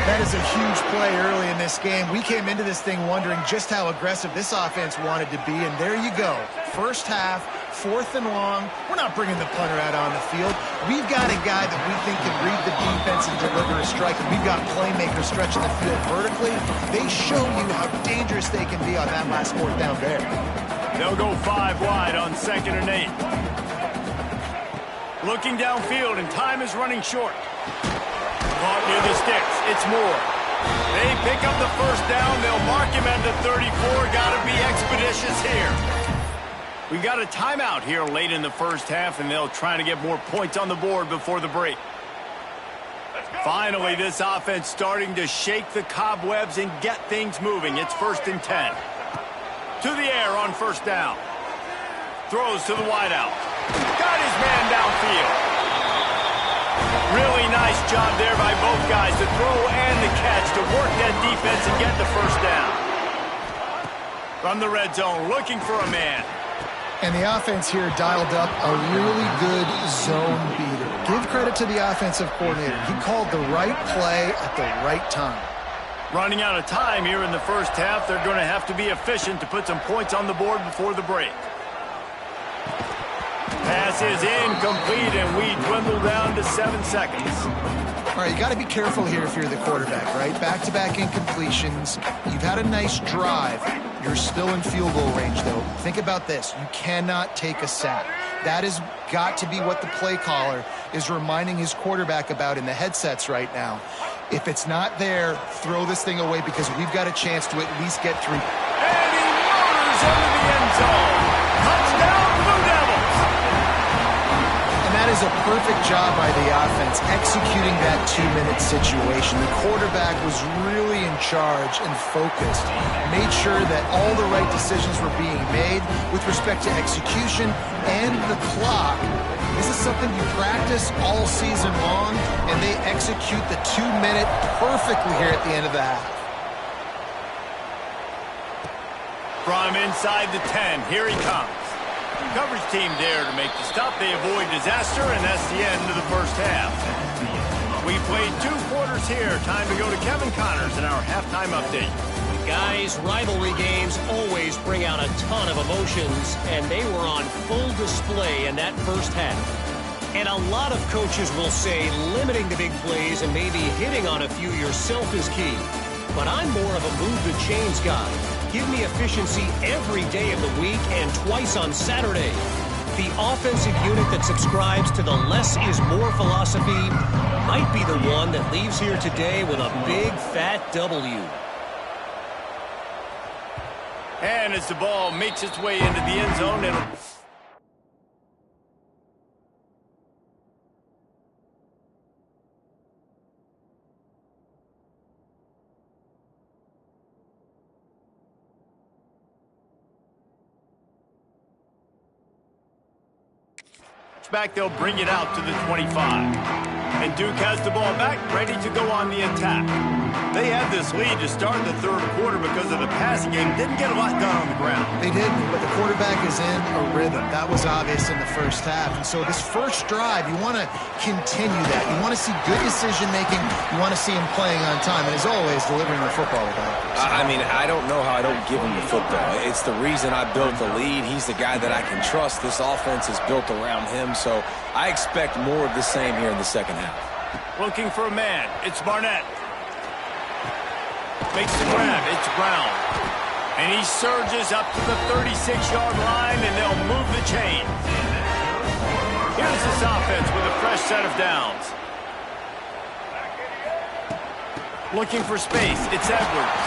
That is a huge play early in this game. We came into this thing wondering just how aggressive this offense wanted to be, and there you go. First half, fourth and long. We're not bringing the punter out on the field. We've got a guy that we think can read the defense and deliver a strike, and we've got playmakers stretching the field vertically. They show you how dangerous they can be on that last fourth down there. They'll go 5 wide on 2nd and 8. Looking downfield, and time is running short. Caught near the sticks. It's Moore. They pick up the first down. They'll mark him at the 34. Got to be expeditious here. We've got a timeout here late in the first half, and they'll try to get more points on the board before the break. Finally, this offense starting to shake the cobwebs and get things moving. It's 1st and 10. To the air on first down. Throws to the wideout. Got his man downfield. Really nice job there by both guys to throw and the catch to work that defense and get the first down. From the red zone, looking for a man. And the offense here dialed up a really good zone beater. Give credit to the offensive coordinator. He called the right play at the right time. Running out of time here in the first half. They're going to have to be efficient to put some points on the board before the break. Pass is incomplete, and we dwindle down to 7 seconds. All right, you got to be careful here if you're the quarterback, right? Back-to-back incompletions. You've had a nice drive. You're still in field goal range, though. Think about this. You cannot take a sack. That has got to be what the play caller is reminding his quarterback about in the headsets right now. If it's not there, throw this thing away because we've got a chance to at least get 3. And he motors into the end zone. Touchdown, Blue Devils. And that is a perfect job by the offense executing that 2-minute situation. The quarterback was really in charge and focused. Made sure that all the right decisions were being made with respect to execution and the clock. This is something you practice all season long, and they execute the 2-minute perfectly here at the end of the half. From inside the 10, here he comes. Coverage team there to make the stop. They avoid disaster, and that's the end of the first half. We played 2 quarters here. Time to go to Kevin Connors in our halftime update. Guys, rivalry games always bring out a ton of emotions, and they were on full display in that first half. And a lot of coaches will say limiting the big plays and maybe hitting on a few yourself is key. But I'm more of a move the chains guy. Give me efficiency every day of the week and twice on Saturday. The offensive unit that subscribes to the less is more philosophy might be the one that leaves here today with a big fat W. And as the ball makes its way into the end zone, it'll... back, they'll bring it out to the 25. And Duke has the ball back, ready to go on the attack. They had this lead to start the third quarter because of the passing game. Didn't get a lot done on the ground. They didn't, but the quarterback is in a rhythm. That was obvious in the first half. And so this first drive, you want to continue that. You want to see good decision-making. You want to see him playing on time. And as always, delivering the football with that. I mean, I don't know how I don't give him the football. It's the reason I built the lead. He's the guy that I can trust. This offense is built around him. So I expect more of the same here in the second half. Looking for a man. It's Barnett. Makes the grab. It's Brown. And he surges up to the 36-yard line, and they'll move the chain. Here's this offense with a fresh set of downs. Looking for space. It's Edwards.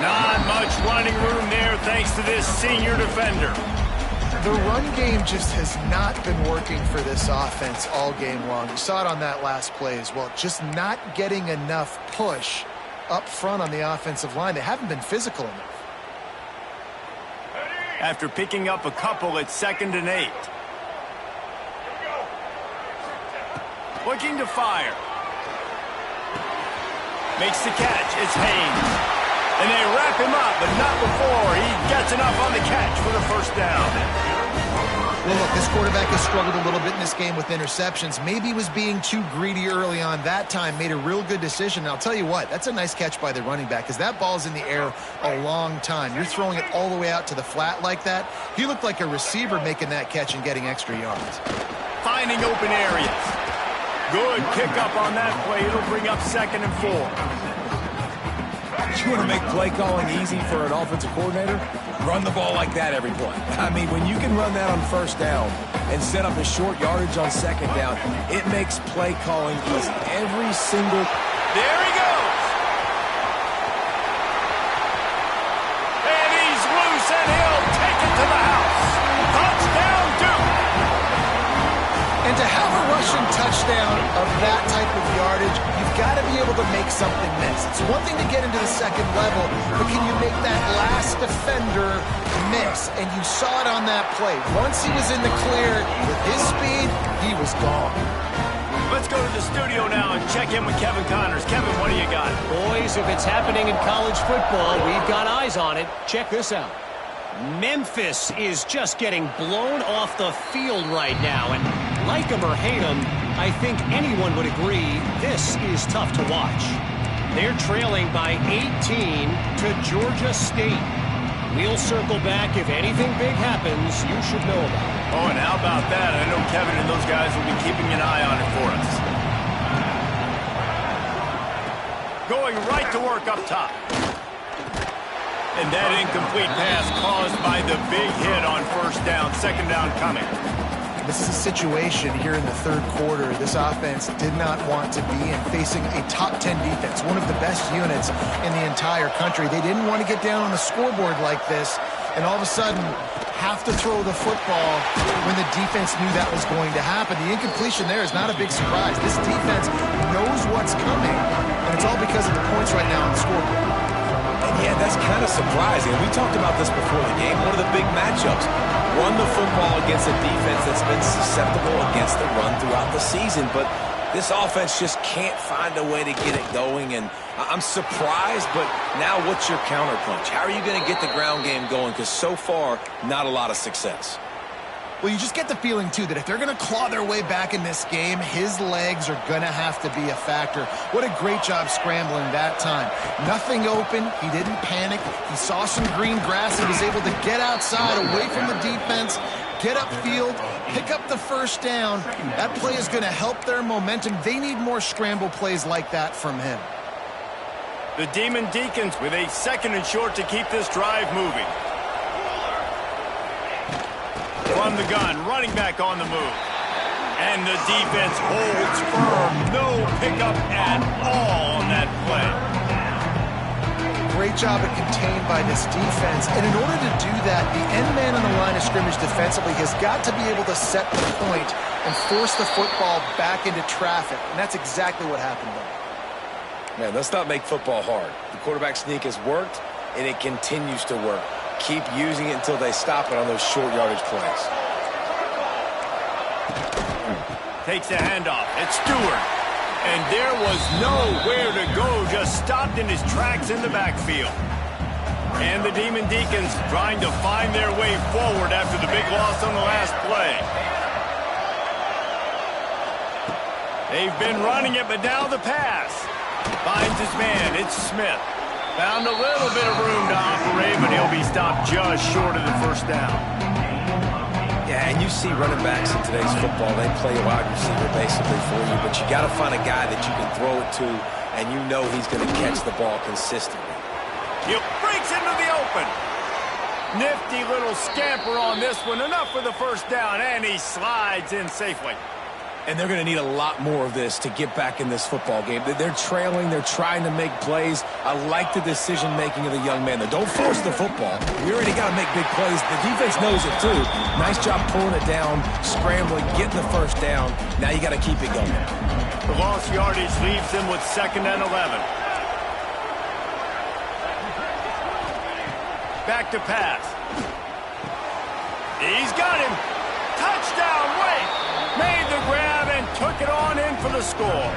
Not much running room there thanks to this senior defender. The run game just has not been working for this offense all game long. You saw it on that last play as well. Just not getting enough push up front on the offensive line. They haven't been physical enough. After picking up a couple, it's 2nd and 8. Looking to fire. Makes the catch. It's Haynes. And they wrap him up, but not before he gets enough on the catch for the first down. Well, look, this quarterback has struggled a little bit in this game with interceptions. Maybe he was being too greedy early on. That time made a real good decision. And I'll tell you what, that's a nice catch by the running back because that ball's in the air a long time. You're throwing it all the way out to the flat like that. He looked like a receiver making that catch and getting extra yards. Finding open areas. Good pickup on that play. It'll bring up 2nd and 4. You want to make play calling easy for an offensive coordinator? Run the ball like that every play. I mean, when you can run that on first down and set up a short yardage on second down, it makes play calling easy. Every single... There he goes! And he's loose, and he'll take it to the house. Touchdown, Duke! And to have a rushing touchdown of that type of yardage, you've got to be able to make something miss. It's one thing to get into the second level, but can you make that last defender miss? And you saw it on that play. Once he was in the clear with his speed, he was gone. Let's go to the studio now and check in with Kevin Connors. Kevin, what do you got? Boys, if it's happening in college football, we've got eyes on it. Check this out. Memphis is just getting blown off the field right now, and like him or hate him, I think anyone would agree this is tough to watch. They're trailing by 18 to Georgia State. We'll circle back. If anything big happens, you should know about it. Oh, and how about that? I know Kevin and those guys will be keeping an eye on it for us. Going right to work up top. And that incomplete pass caused by the big hit on first down. 2nd down coming. This is a situation here in the third quarter this offense did not want to be in, facing a top 10 defense, one of the best units in the entire country. They didn't want to get down on the scoreboard like this and all of a sudden have to throw the football when the defense knew that was going to happen. The incompletion there is not a big surprise. This defense knows what's coming, and it's all because of the points right now on the scoreboard. Yeah, that's kind of surprising. We talked about this before the game. One of the big matchups. Run the football against a defense that's been susceptible against the run throughout the season. But this offense just can't find a way to get it going. And I'm surprised, but now what's your counterpunch? How are you going to get the ground game going? Because so far, not a lot of success. Well, you just get the feeling, too, that if they're going to claw their way back in this game, his legs are going to have to be a factor. What a great job scrambling that time. Nothing open. He didn't panic. He saw some green grass. He was able to get outside, away from the defense, get upfield, pick up the first down. That play is going to help their momentum. They need more scramble plays like that from him. The Demon Deacons with a 2nd and short to keep this drive moving. From the gun, running back on the move. And the defense holds firm. No pickup at all on that play. Great job at contained by this defense. And in order to do that, the end man on the line of scrimmage defensively has got to be able to set the point and force the football back into traffic. And that's exactly what happened there. Man, let's not make football hard. The quarterback sneak has worked, and it continues to work. Keep using it until they stop it on those short yardage plays. Takes a handoff. It's Stewart. And there was nowhere to go, just stopped in his tracks in the backfield. And the Demon Deacons trying to find their way forward after the big loss on the last play. They've been running it, but now the pass. Finds his man, it's Smith. Found a little bit of room to operate, but he'll be stopped just short of the first down. Yeah, and you see running backs in today's football, they play a wide receiver basically for you, but you got to find a guy that you can throw it to, and you know he's going to catch the ball consistently. He breaks into the open. Nifty little scamper on this one. Enough for the first down, and he slides in safely. And they're going to need a lot more of this to get back in this football game. They're trailing. They're trying to make plays. I like the decision-making of the young man. Don't force the football. We already got to make big plays. The defense knows it, too. Nice job pulling it down, scrambling, getting the first down. Now you got to keep it going. The lost yardage leaves them with 2nd and 11. Back to pass. He's got him. Touchdown, Wake. Made the grab and took it on in for the score.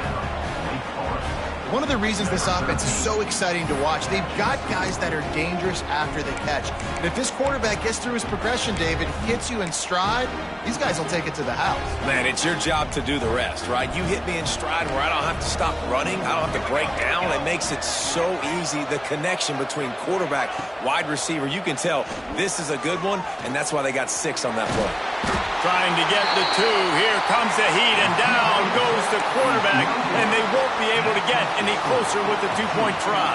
One of the reasons this offense is so exciting to watch, they've got guys that are dangerous after the catch. And if this quarterback gets through his progression, David, hits you in stride, these guys will take it to the house. Man, it's your job to do the rest, right? You hit me in stride where I don't have to stop running. I don't have to break down. It makes it so easy. The connection between quarterback, wide receiver, you can tell this is a good one, and that's why they got 6 on that play. Trying to get the 2. Here comes the heat, and down goes the quarterback, and they won't be able to get any closer with the 2-point try.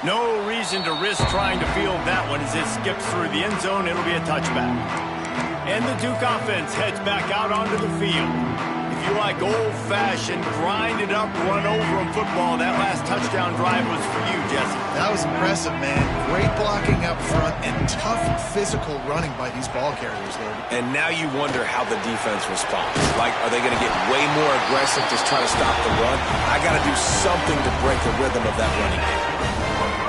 No reason to risk trying to field that one as it skips through the end zone. It'll be a touchback. And the Duke offense heads back out onto the field. If you like old-fashioned, grind-it-up, run-over-'em football, that last touchdown drive was for you, Jesse. That was impressive, man. Great blocking up front and tough physical running by these ball carriers, David. And now you wonder how the defense responds. Like, are they going to get way more aggressive, just try to stop the run? I got to do something to break the rhythm of that running game.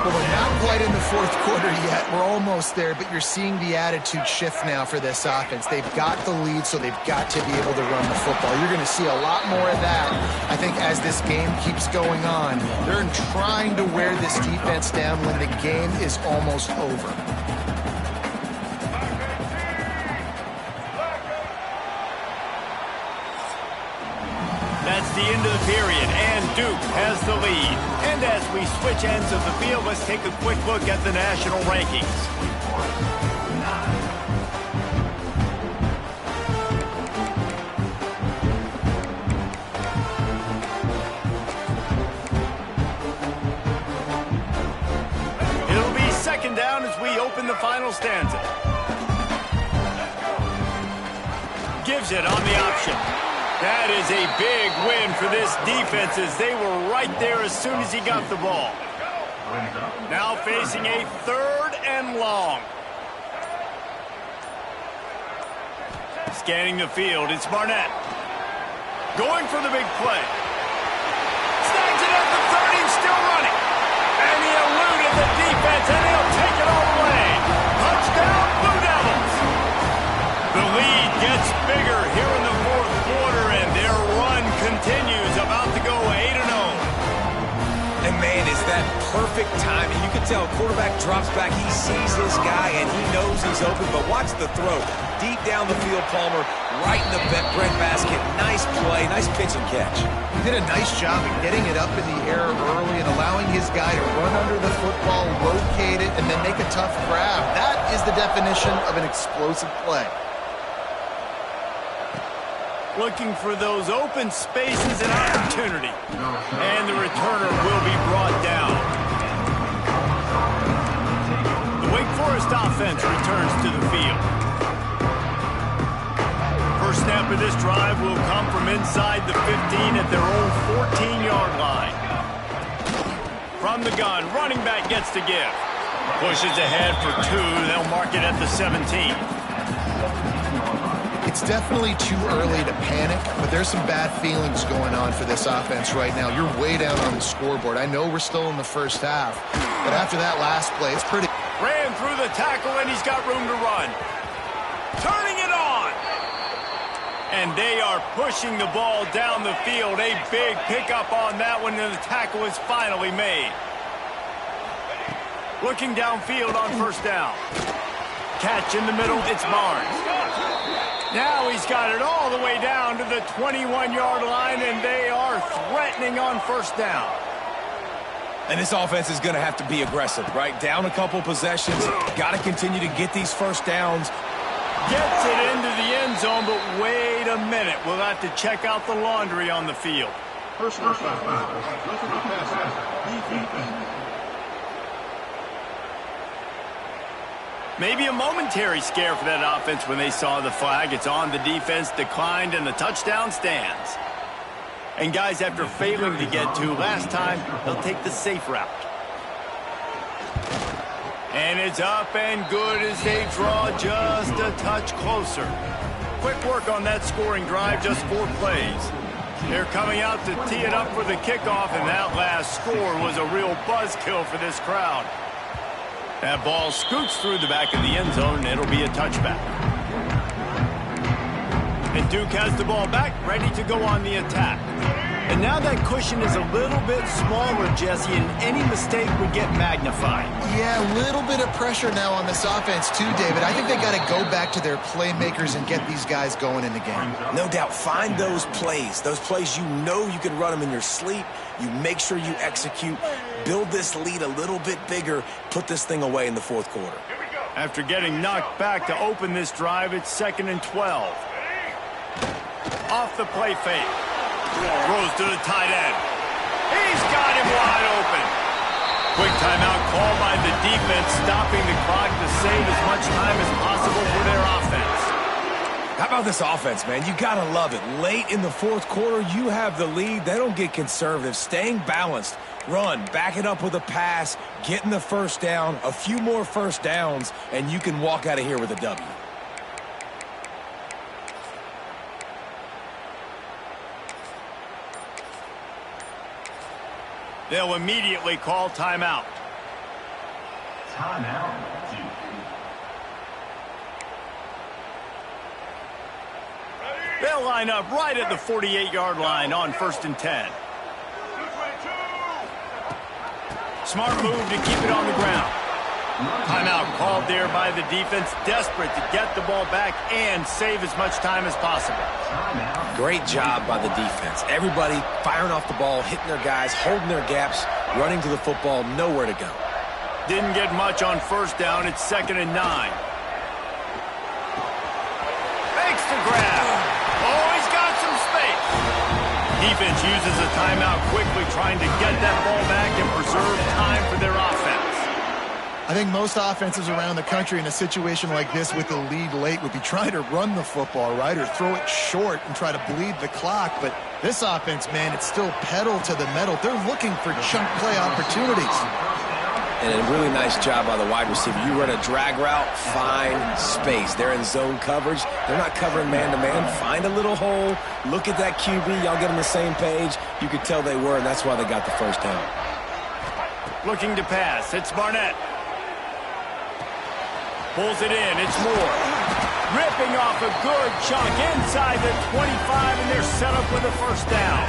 Well, we're not quite in the 4th quarter yet. We're almost there, but you're seeing the attitude shift now for this offense. They've got the lead, so they've got to be able to run the football. You're going to see a lot more of that, I think, as this game keeps going on. They're trying to wear this defense down when the game is almost over. That's the end of the period, and Duke has the lead. And as we switch ends of the field, let's take a quick look at the national rankings. It'll be 2nd down as we open the final stanza. Gives it on the option. That is a big win for this defense as they were right there as soon as he got the ball. Now facing a 3rd and long. Scanning the field, it's Barnett. Going for the big play. Snags it at the 30 and still running. And he eluded the defense and he'll take it all the way. Touchdown, Blue Devils. The lead gets bigger here in the 4th quarter, and their run continues, about to go 8-0. And, man, is that perfect timing. You can tell quarterback drops back. He sees his guy, and he knows he's open. But watch the throw. Deep down the field, Palmer, right in the breadbasket. Nice play, nice pitch and catch. He did a nice job of getting it up in the air early and allowing his guy to run under the football, locate it, and then make a tough grab. That is the definition of an explosive play. Looking for those open spaces and opportunity. And the returner will be brought down. The Wake Forest offense returns to the field. First snap of this drive will come from inside the 15 at their own 14-yard line. From the gun, running back gets to give. Pushes ahead for 2. They'll mark it at the 17. It's definitely too early to panic, but there's some bad feelings going on for this offense right now. You're way down on the scoreboard. I know we're still in the first half, but after that last play, it's pretty... Ran through the tackle, and he's got room to run. turning it on. And they are pushing the ball down the field. A big pickup on that one, and the tackle is finally made. Looking downfield on first down. Catch in the middle, it's Barnes. Now he's got it all the way down to the 21-yard line, and they are threatening on first down. And this offense is going to have to be aggressive, right? Down a couple possessions. Got to continue to get these first downs. Gets it into the end zone, but wait a minute. We'll have to check out the laundry on the field. Maybe a momentary scare for that offense when they saw the flag. It's on, the defense declined, and the touchdown stands. And guys, after failing to get to last time, they'll take the safe route. And it's up and good as they draw just a touch closer. Quick work on that scoring drive, just 4 plays. They're coming out to tee it up for the kickoff, and that last score was a real buzzkill for this crowd. That ball scoots through the back of the end zone, and it'll be a touchback. And Duke has the ball back, ready to go on the attack. And now that cushion is a little bit smaller, Jesse, and any mistake would get magnified. Yeah, a little bit of pressure now on this offense too, David. I think they got to go back to their playmakers and get these guys going in the game. No doubt. Find those plays you know you can run them in your sleep. You make sure you execute. Build this lead a little bit bigger. Put this thing away in the fourth quarter. After getting knocked back to open this drive, it's 2nd and 12. Off the play fake. Throws to the tight end. He's got him wide open. Quick timeout called by the defense, stopping the clock to save as much time as possible for their offense. How about this offense, man? You got to love it. Late in the fourth quarter, you have the lead. They don't get conservative. Staying balanced. Run, back it up with a pass, getting the first down, a few more first downs, and you can walk out of here with a W. They'll immediately call timeout. Timeout. They'll line up right at the 48-yard line on 1st and 10. Smart move to keep it on the ground. Timeout called there by the defense, desperate to get the ball back and save as much time as possible. Great job by the defense. Everybody firing off the ball, hitting their guys, holding their gaps, running to the football, nowhere to go. Didn't get much on first down. It's 2nd and 9. Makes the grab. Oh, he's got some space. Defense uses a timeout quickly, trying to get that ball back and preserve time for their offense. I think most offenses around the country in a situation like this with the lead late would be trying to run the football, right, or throw it short and try to bleed the clock. But this offense, man, it's still pedal to the metal. They're looking for chunk play opportunities. And a really nice job by the wide receiver. You run a drag route, find space. They're in zone coverage. They're not covering man-to-man. Find a little hole. Look at that QB. Y'all get on the same page. You could tell they were, and that's why they got the first down. Looking to pass. It's Barnett. Pulls it in. It's Moore. Ripping off a good chunk inside the 25, and they're set up with a first down.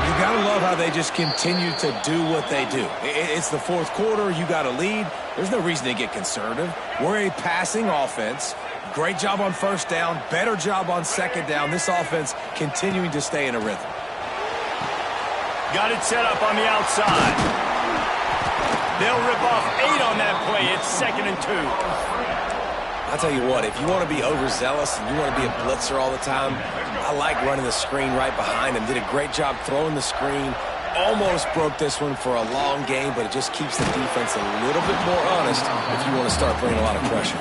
You got to love how they just continue to do what they do. It's the fourth quarter. You got a lead. There's no reason to get conservative. We're a passing offense. Great job on first down. Better job on second down. This offense continuing to stay in a rhythm. Got it set up on the outside. They'll rip off 8 on that play. It's 2nd and 2. I'll tell you what, if you want to be overzealous and you want to be a blitzer all the time, I like running the screen right behind him. Did a great job throwing the screen. Almost broke this one for a long game, but it just keeps the defense a little bit more honest if you want to start putting a lot of pressure.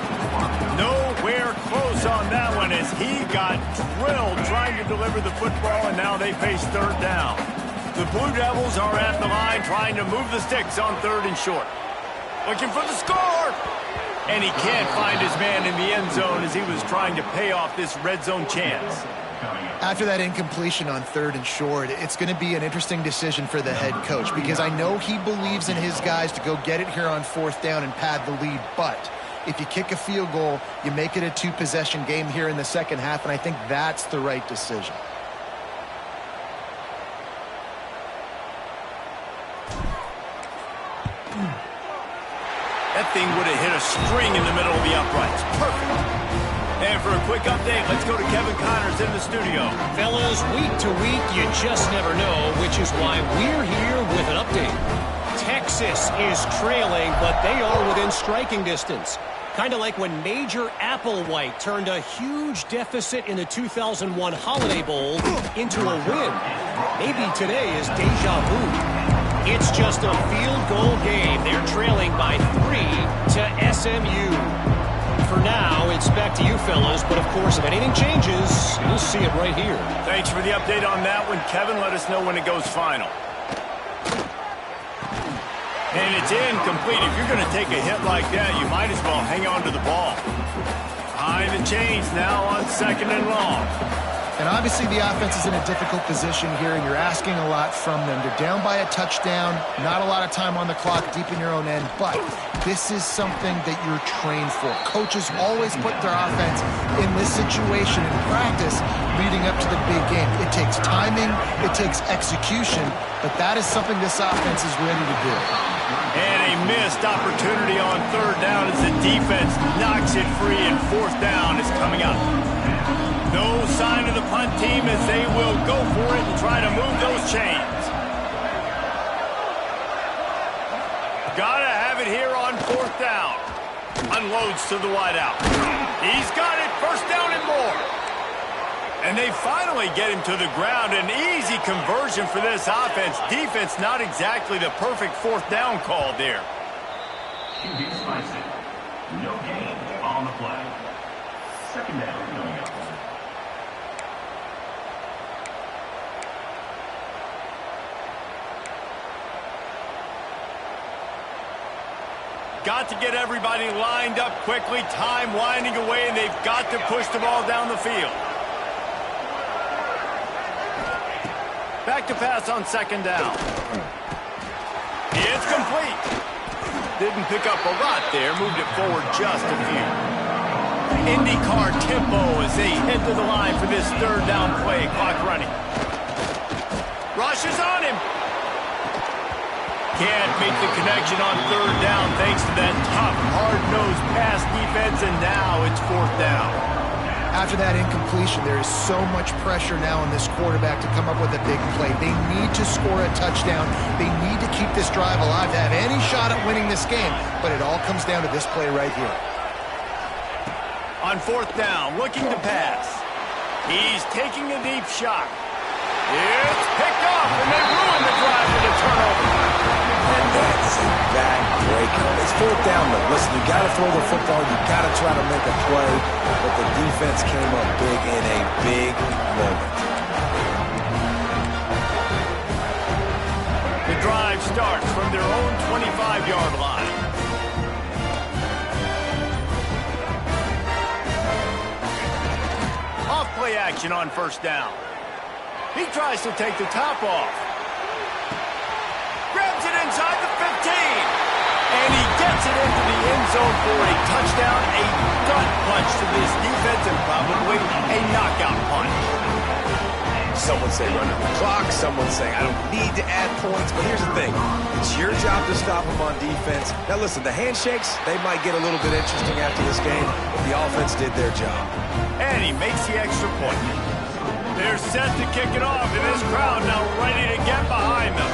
Nowhere close on that one as he got drilled trying to deliver the football, and now they face 3rd down. The Blue Devils are at the line trying to move the sticks on 3rd and short. Looking for the score! And he can't find his man in the end zone as he was trying to pay off this red zone chance. After that incompletion on 3rd and short, it's going to be an interesting decision for the head coach because I know he believes in his guys to go get it here on 4th down and pad the lead, but If you kick a field goal, you make it a two-possession game here in the second half, and I think that's the right decision. That thing would have hit a string in the middle of the uprights. Perfect. And for a quick update, let's go to Kevin Connors in the studio. Fellas, week to week, you just never know, which is why we're here with an update. Texas is trailing, but they are within striking distance. Kind of like when Major Applewhite turned a huge deficit in the 2001 Holiday Bowl into a win. Maybe today is deja vu. It's just a field goal game. They're trailing by 3 to SMU. For now, it's back to you fellas, but of course, if anything changes, you'll see it right here. Thanks for the update on that one, Kevin. Let us know when it goes final. And it's incomplete. If you're going to take a hit like that, you might as well hang on to the ball. Behind the chains now on 2nd and long. And obviously the offense is in a difficult position here, and you're asking a lot from them. They're down by a touchdown, not a lot of time on the clock, deep in your own end, but this is something that you're trained for. Coaches always put their offense in this situation in practice leading up to the big game. It takes timing, it takes execution, but that is something this offense is ready to do. And a missed opportunity on 3rd down as the defense knocks it free, and 4th down is coming up. No sign of the punt team as they will go for it and try to move those chains. Gotta have it here on 4th down. Unloads to the wideout. He's got it, 1st down and more. And they finally get him to the ground. An easy conversion for this offense. Defense not exactly the perfect 4th down call there. QB slicing. No gain on the play. 2nd down coming up. Got to get everybody lined up quickly. Time winding away, and they've got to push the ball down the field. Back to pass on 2nd down. It's complete. Didn't pick up a lot there. Moved it forward just a few. IndyCar tempo as they head to the line for this 3rd down play. Clock running. Rush is on him. Can't make the connection on 3rd down thanks to that tough, hard-nosed pass defense, and now it's 4th down. After that incompletion, there is so much pressure now on this quarterback to come up with a big play. They need to score a touchdown. They need to keep this drive alive to have any shot at winning this game, but it all comes down to this play right here. On 4th down, looking to pass. He's taking a deep shot. It's picked off, and they ruin the drive with a turnover. And that is a bad break. It's 4th down, though. Listen, you got to throw the football. You got to try to make a play. But the defense came up big in a big moment. The drive starts from their own 25-yard line. Off play action on 1st down. He tries to take the top off. Grabs it inside the 15. And he gets it into the end zone for a touchdown, a gut punch to this defense, and probably a knockout punch. Someone say run out the clock. Someone saying I don't need to add points. But here's the thing. It's your job to stop them on defense. Now listen, the handshakes, they might get a little bit interesting after this game, but the offense did their job. And he makes the extra point. They're set to kick it off, and this crowd now ready to get behind them.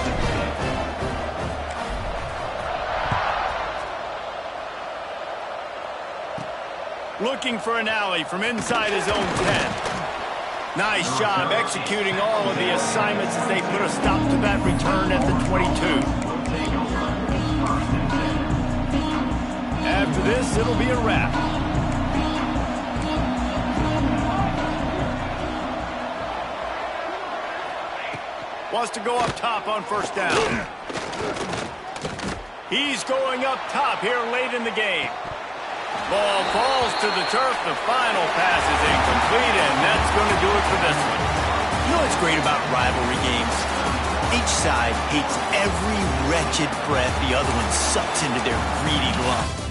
Looking for an alley from inside his own 10. Nice job executing all of the assignments as they put a stop to that return at the 22. After this, it'll be a wrap. Wants to go up top on 1st down. He's going up top here late in the game. Ball falls to the turf. The final pass is incomplete, and that's going to do it for this one. You know what's great about rivalry games? Each side hates every wretched breath the other one sucks into their greedy lungs.